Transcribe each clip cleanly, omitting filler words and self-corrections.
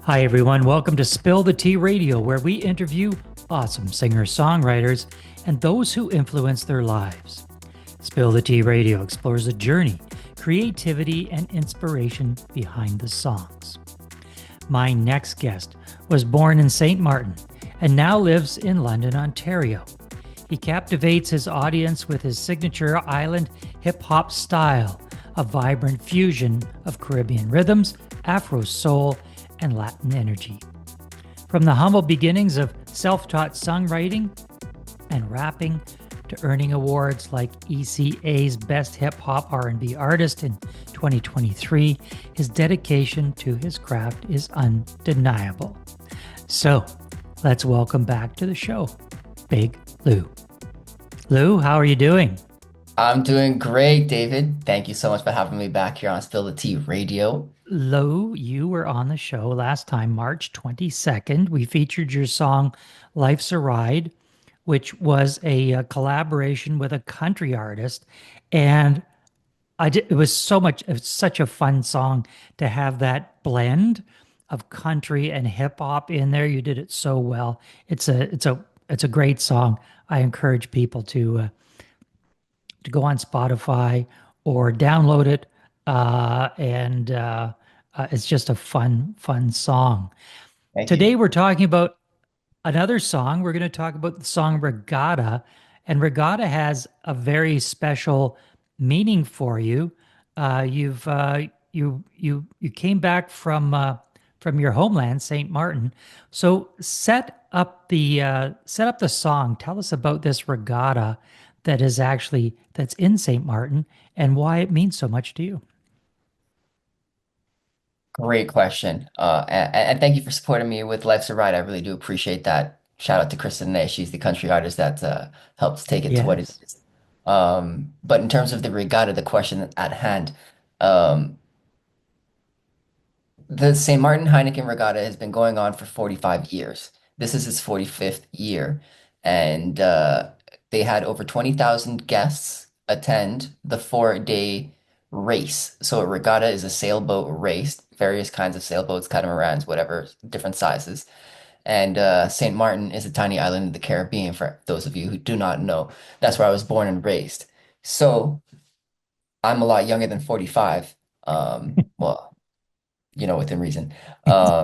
Hi, everyone. Welcome to Spill the Tea Radio, where we interview awesome singer songwriters and those who influence their lives. Spill the Tea Radio explores the journey, creativity, and inspiration behind the songs. My next guest was born in St. Martin and now lives in London, Ontario. He captivates his audience with his signature island hip hop style, a vibrant fusion of Caribbean rhythms, Afro-soul, and Latin energy. From the humble beginnings of self-taught songwriting and rapping to earning awards like ECA's Best Hip Hop R&B Artist in 2023, his dedication to his craft is undeniable. So, let's welcome back to the show, Big Lou. Lou, how are you doing? I'm doing great, David. Thank you so much for having me back here on Spill the Tea Radio. Lou, you were on the show last time, March 22nd. We featured your song Life's a Ride, which was a collaboration with a country artist. And it was it was such a fun song to have that blend of country and hip hop in there. You did it so well. It's a great song. I encourage people to go on Spotify or download it. And It's just a fun song. Thank you. Today we're talking about another song. We're going to talk about the song Regatta. And Regatta has a very special meaning for you. You came back from your homeland, St. Martin. So set up the song. Tell us about this regatta that's in St. Martin and why it means so much to you. Great question. And thank you for supporting me with Life's a Ride. I really do appreciate that. Shout out to Kristen Nay. She's the country artist that helps take it to what it Yes. is. But in terms of the regatta, the question at hand, um, the St. Martin Heineken Regatta has been going on for 45 years. This is its 45th year. And they had over 20,000 guests attend the 4-day race. So a regatta is a sailboat race, various kinds of sailboats, catamarans, whatever, different sizes. And St. Martin is a tiny island in the Caribbean, for those of you who do not know. That's where I was born and raised. So I'm a lot younger than 45. Well, within reason. Uh,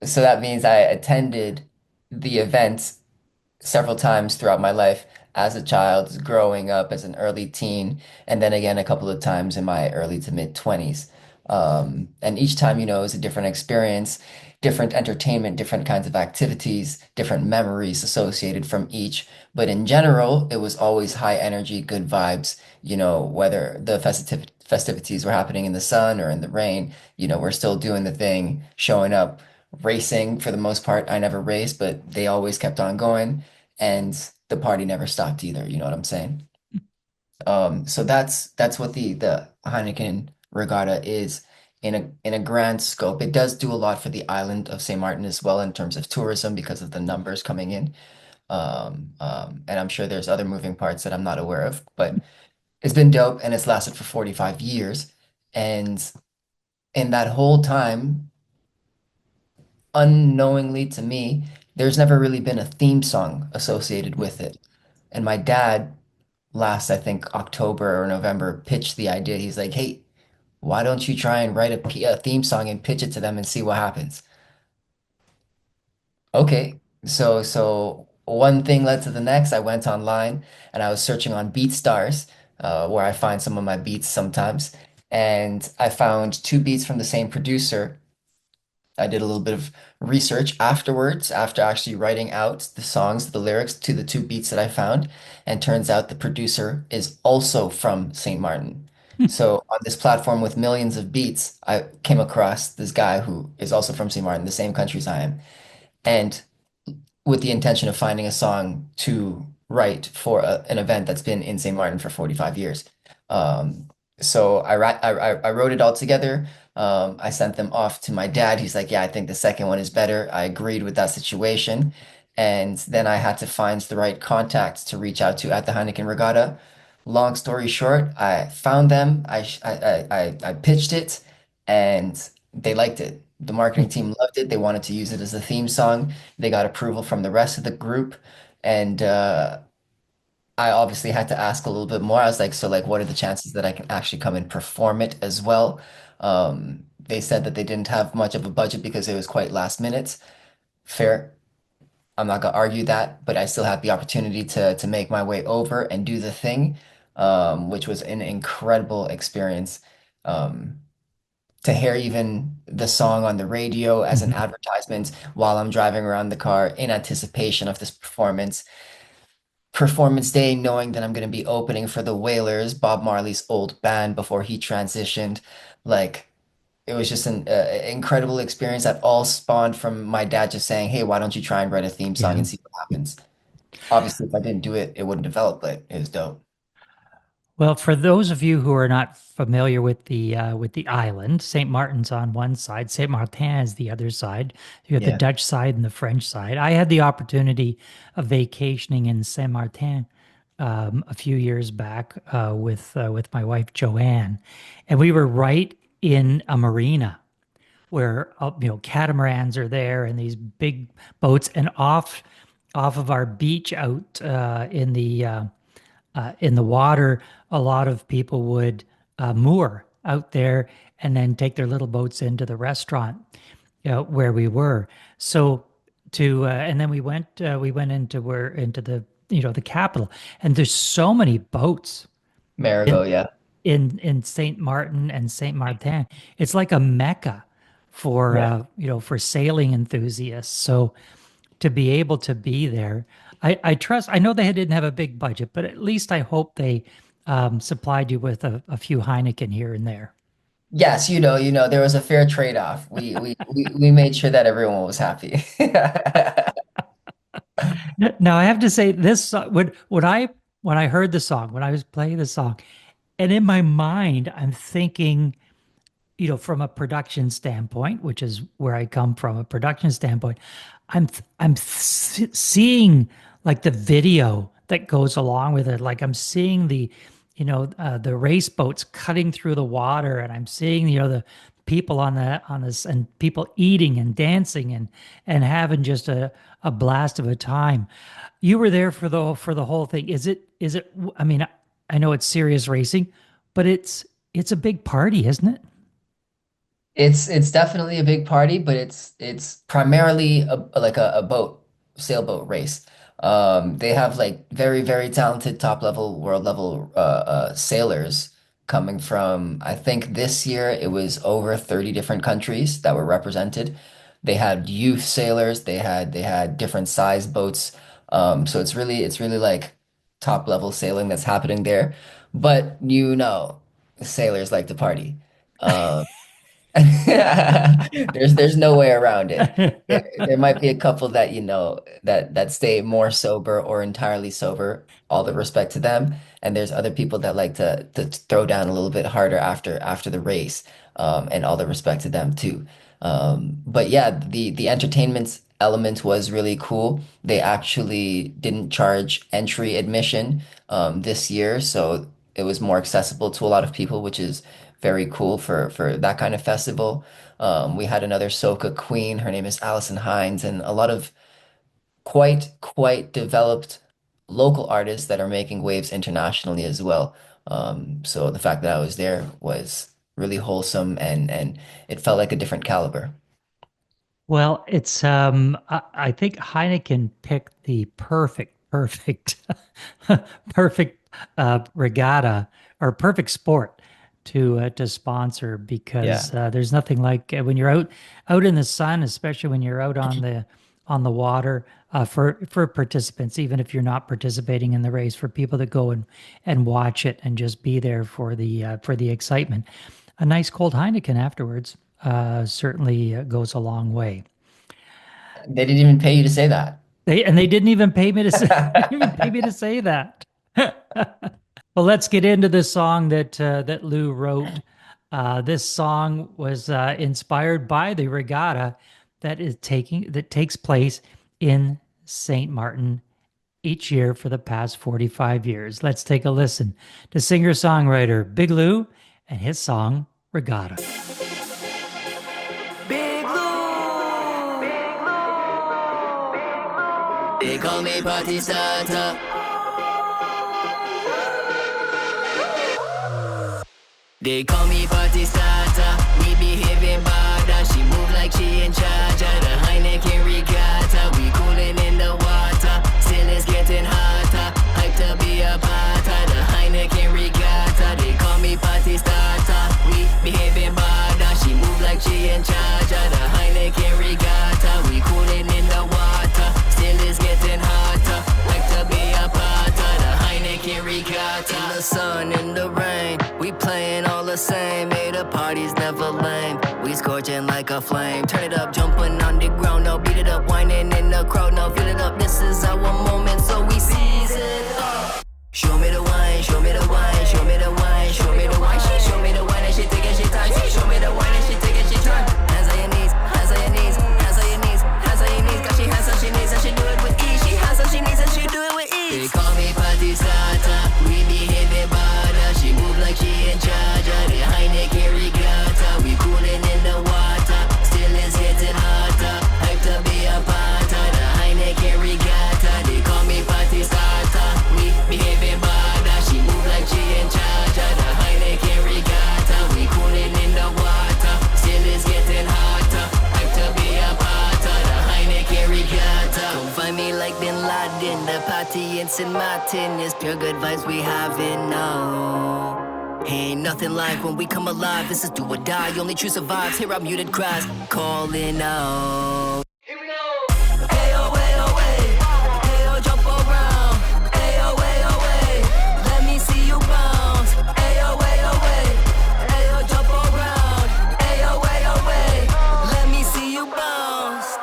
so that means I attended the event several times throughout my life as a child, growing up as an early teen, and then again a couple of times in my early to mid 20s. And each time, is a different experience, different entertainment, different kinds of activities, different memories associated from each. But in general, it was always high energy, good vibes, whether the festivities were happening in the sun or in the rain, we're still doing the thing, showing up, racing for the most part. I never raced, but they always kept on going and the party never stopped either. You know what I'm saying? So that's what the Heineken Regatta is in a grand scope. It does do a lot for the island of St. Martin as well in terms of tourism because of the numbers coming in. And I'm sure there's other moving parts that I'm not aware of, but it's been dope and it's lasted for 45 years. And in that whole time, unknowingly to me, there's never really been a theme song associated with it. And my dad, last, I think, October or November, pitched the idea. He's like, hey, why don't you try and write a theme song and pitch it to them and see what happens? Okay. So one thing led to the next. I went online and I was searching on BeatStars, where I find some of my beats sometimes. And I found two beats from the same producer. I did a little bit of research afterwards, after actually writing out the songs, the lyrics to the two beats that I found. And turns out the producer is also from St. Martin. So on this platform with millions of beats, I came across this guy who is also from St. Martin, the same country as I am, and with the intention of finding a song to write for an event that's been in St. Martin for 45 years. Um, so I wrote it all together. I sent them off to my dad. He's like, yeah, I think the second one is better. I agreed with that situation. And then I had to find the right contacts to reach out to at the Heineken Regatta. Long story short, I found them. I pitched it, and they liked it. The marketing team loved it. They wanted to use it as a theme song. They got approval from the rest of the group, and I obviously had to ask a little bit more. I was like, so like, what are the chances that I can actually come and perform it as well? They said that they didn't have much of a budget because it was quite last minute. Fair. I'm not gonna argue that, but I still had the opportunity to make my way over and do the thing, which was an incredible experience. Um, to hear even the song on the radio as an advertisement while I'm driving around the car in anticipation of this performance day, knowing that I'm going to be opening for the Wailers, Bob Marley's old band before he transitioned. Like, it was just an incredible experience that all spawned from my dad just saying, "Hey, why don't you try and write a theme song Yeah. and see what happens?" Obviously, if I didn't do it, it wouldn't develop, but it was dope. Well, for those of you who are not familiar with the island, St. Martin's on one side, St. Martin is the other side. You have the Yeah. Dutch side and the French side. I had the opportunity of vacationing in Saint Martin a few years back with my wife Joanne, and we were right in a marina where catamarans are there and these big boats, and off of our beach out in the water, a lot of people would moor out there and then take their little boats into the restaurant where we were. So and then we went into the the capital, and there's so many boats in Marigot, yeah. in Saint Martin and Saint Martin. It's like a mecca for Yeah. for sailing enthusiasts. So to be able to be there. I trust, I know they didn't have a big budget, but at least I hope they supplied you with a few Heineken here and there. Yes, there was a fair trade-off. We made sure that everyone was happy. Now I have to say this when I heard the song, when I was playing the song, and in my mind, I'm thinking, from a production standpoint, which is where I come from, a production standpoint, seeing like the video that goes along with it. Like I'm seeing the race boats cutting through the water, and I'm seeing the people on this, and people eating and dancing and having just a blast of a time. You were there for the whole thing. Is it? I mean, I know it's serious racing, but it's a big party, isn't it? It's definitely a big party, but it's primarily like a boat, sailboat race. They have like very, very talented top level, world level sailors coming from, I think this year it was over 30 different countries that were represented. They had youth sailors, they had different size boats. So it's really like top level sailing that's happening there. But sailors like to party. Um, there's no way around it. There might be a couple that that stay more sober or entirely sober, all the respect to them. And there's other people that like to throw down a little bit harder after the race, and all the respect to them too. But yeah, the entertainment element was really cool. They actually didn't charge entry admission this year, so it was more accessible to a lot of people, which is very cool for that kind of festival. We had another soca queen. Her name is Allison Hines, and a lot of quite developed local artists that are making waves internationally as well. So the fact that I was there was really wholesome, and it felt like a different caliber. Well, I think Heineken picked the perfect perfect regatta or perfect sport to sponsor, Yeah. because there's nothing like when you're out in the sun, especially when you're out on the water, for participants, even if you're not participating in the race, for people to go and watch it and just be there for the excitement. A nice cold Heineken afterwards certainly goes a long way. They didn't even pay you to say that. They didn't even pay me to say, didn't even pay me to say that. Well, let's get into this song that Lou wrote. This song was inspired by the regatta that takes place in Saint Martin each year for the past 45 years. Let's take a listen to singer-songwriter Big Lou and his song Regatta. They call me party starter. They call me party starter. We behaving bad. She move like she in charge of the Heineken regatta. We cooling in the water. Still it's getting hotter. Hype to be a part of the Heineken regatta. They call me party starter. We behaving bad. She move like she in charge of the Heineken regatta. We cooling in the water. Still it's getting hotter. Hype to be a part of the Heineken regatta. In the sun, in the rain, we playing all the same. Made the parties never lame. We scorching like a flame. Turn it up, jumping on the ground. Now beat it up, whining in the crowd. Now feel it up, this is our moment, so we seize it up. Show me the wine, show me the wine, show me the wine, show me the wine. She show me the wine and she taking she time. She show me the wine and she taking she time. Hands on your knees, hands on your knees, hands on your knees, hands on your knees. Cause she has what she needs and she do it with ease. She has what she needs and she do it with ease. They call me party starter. We behaving bad. She move like she in charge of the Heineken regatta. We cooling in the water. Still it's getting hotter. Hype to be a part of the Heineken regatta. They call me party starter. We behaving bad. She move like she in charge of the Heineken regatta. We cooling in the water. Still it's getting hotter. Hype to be a part of the Heineken regatta. Come find me like Bin Laden. The party in St. Maarten is pure good vibes we having now. Ain't nothing like when we come alive. This is do or die. Only true survives. Hear our muted cries calling out. Here we go. Ayo, ayo, ay. Ayo, jump around. Ayo, ayo, ay. Let me see you bounce. Ayo, ayo, ay. Ayo, jump around. Ayo, ayo, ay. Let me see you bounce.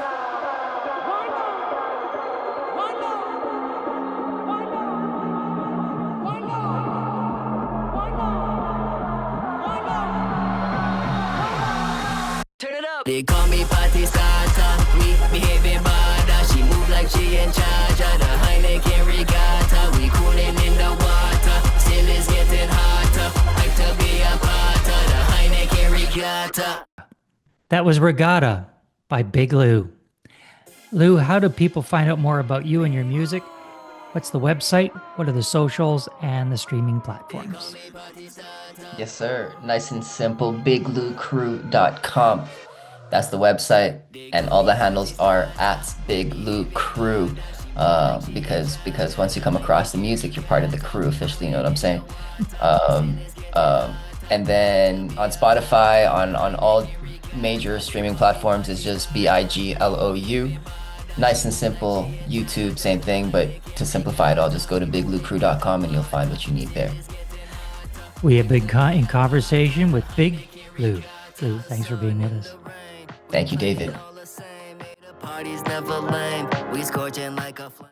Turn it up. They call me party starter. We behaving bad. She move like she in charge of the Heineken regatta. We cooling in the water. Still it's getting hotter. Hype to be a part of the Heineken regatta. That was Regatta by Big Lou. Lou, how do people find out more about you and your music? What's the website? What are the socials and the streaming platforms? Yes, sir. Nice and simple. BigLouCrew.com. That's the website, and all the handles are at Big Lou Crew. Because once you come across the music, you're part of the crew officially. You know what I'm saying? And then on Spotify, on all major streaming platforms, it's just BIGLOU. Nice and simple. YouTube, same thing, but to simplify it all, just go to BigLouCrew.com and you'll find what you need there. We have been in conversation with Big Lou. Lou, thanks for being with us. Thank you, David. Party's never lame. We scorching like a flame.